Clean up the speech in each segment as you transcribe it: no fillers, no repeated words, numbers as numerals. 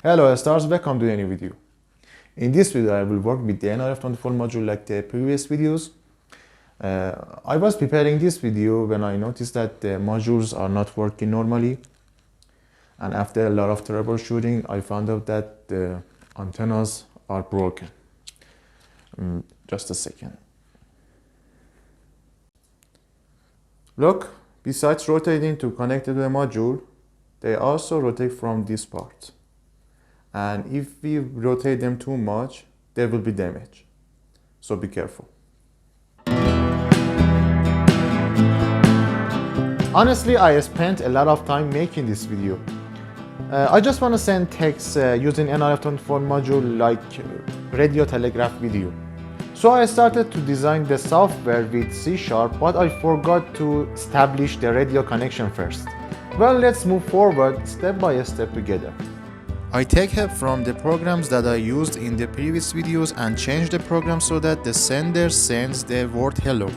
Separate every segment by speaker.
Speaker 1: Hello stars, welcome to a new video. In this video I will work with the NRF24 module like the previous videos. I was preparing this video when I noticed that the modules are not working normally, and after a lot of troubleshooting I found out that the antennas are broken. Just a second. Look, besides rotating to connect to the module, they also rotate from this part. And if we rotate them too much, there will be damage. So be careful. Honestly, I spent a lot of time making this video. I just want to send text using NRF24 module like radio telegraph video. So I started to design the software with C#, but I forgot to establish the radio connection first. Well, let's move forward step by step together. I take help from the programs that I used in the previous videos and change the program so that the sender sends the word hello.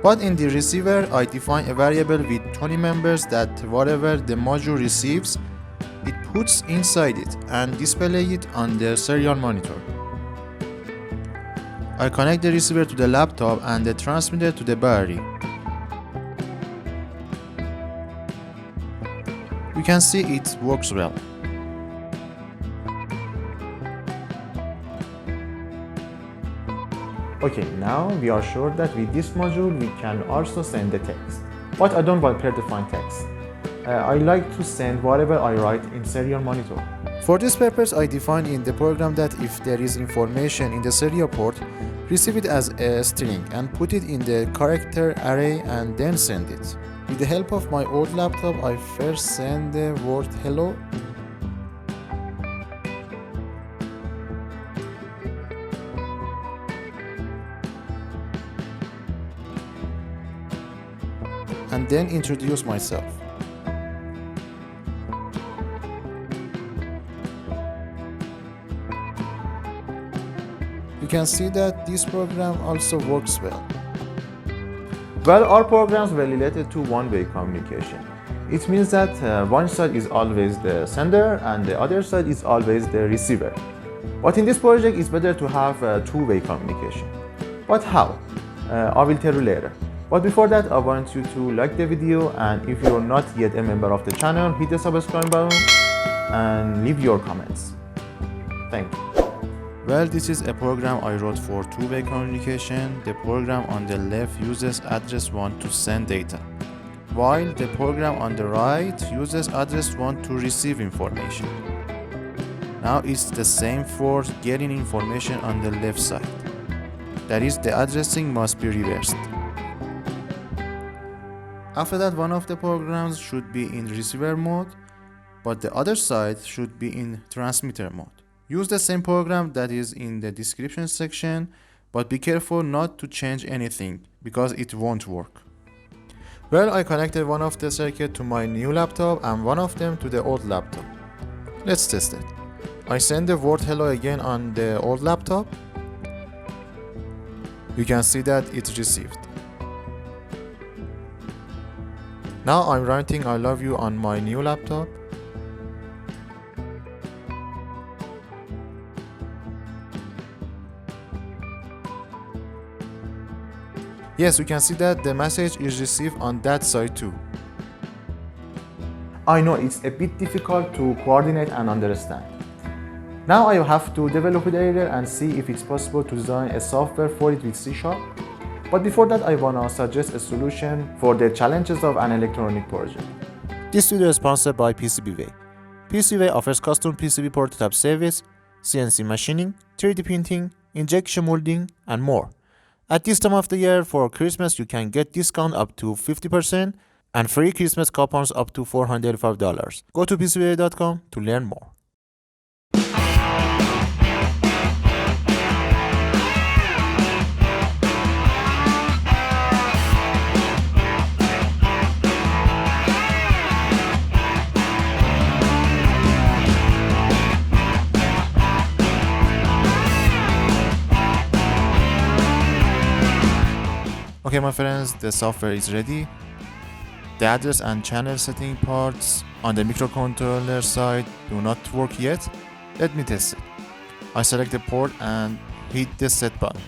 Speaker 1: But in the receiver, I define a variable with 20 members that whatever the module receives, it puts inside it and display it on the serial monitor. I connect the receiver to the laptop and the transmitter to the battery. You can see it works well. Okay, now we are sure that with this module we can also send the text. But I don't want predefined text. I like to send whatever I write in serial monitor. For this purpose, I define in the program that if there is information in the serial port, receive it as a string and put it in the character array and then send it. With the help of my old laptop, I first send the word hello. And then introduce myself. You can see that this program also works well. Well, our programs were related to one-way communication. It means that one side is always the sender and the other side is always the receiver. But in this project, it's better to have two-way communication. But how? I will tell you later. But before that, I want you to like the video, and if you're not yet a member of the channel, hit the subscribe button and leave your comments. Thank you. Well, this is a program I wrote for two-way communication. The program on the left uses address 1 to send data, while the program on the right uses address 1 to receive information. Now it's the same for getting information on the left side. That is, the addressing must be reversed. After that, one of the programs should be in receiver mode, but the other side should be in transmitter mode. Use the same program that is in the description section, but be careful not to change anything because it won't work. Well, I connected one of the circuits to my new laptop and one of them to the old laptop. Let's test it. I send the word hello again on the old laptop. You can see that it's received. Now I'm writing I love you on my new laptop. Yes, you can see that the message is received on that side too. I know it's a bit difficult to coordinate and understand. Now I have to develop the area and see if it's possible to design a software for it with C#. But before that, I want to suggest a solution for the challenges of an electronic project. This video is sponsored by PCBWay. PCBWay offers custom PCB prototype service, CNC machining, 3D printing, injection molding, and more. At this time of the year for Christmas, you can get discount up to 50% and free Christmas coupons up to $405. Go to PCBWay.com to learn more. Okay, my friends, the software is ready. The address and channel setting parts On the microcontroller side do not work yet. Let me test it. I select the port and hit the set button.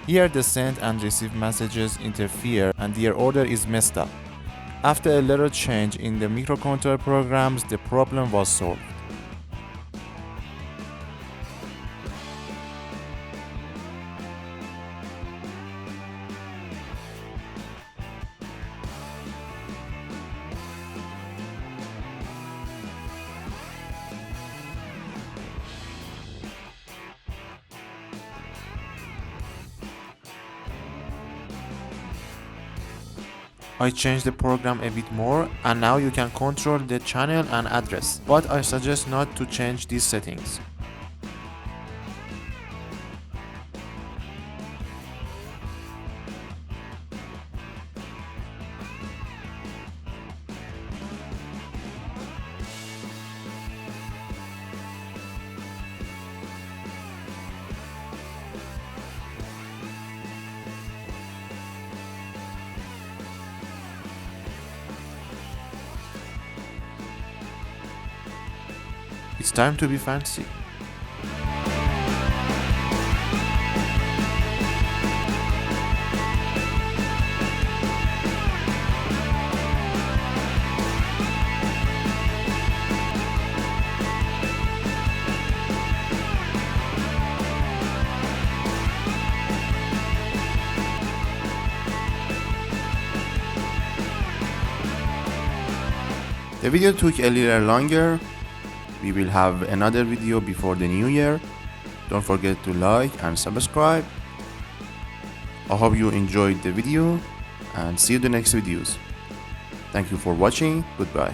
Speaker 1: Here the send and receive messages interfere and their order is messed up. After a little change in the microcontroller programs, the problem was solved. I changed the program a bit more and now you can control the channel and address, but I suggest not to change these settings. It's time to be fancy. The video took a little longer. We will have another video before the new year. Don't forget to like and subscribe. I hope you enjoyed the video and see you in the next videos. Thank you for watching. Goodbye.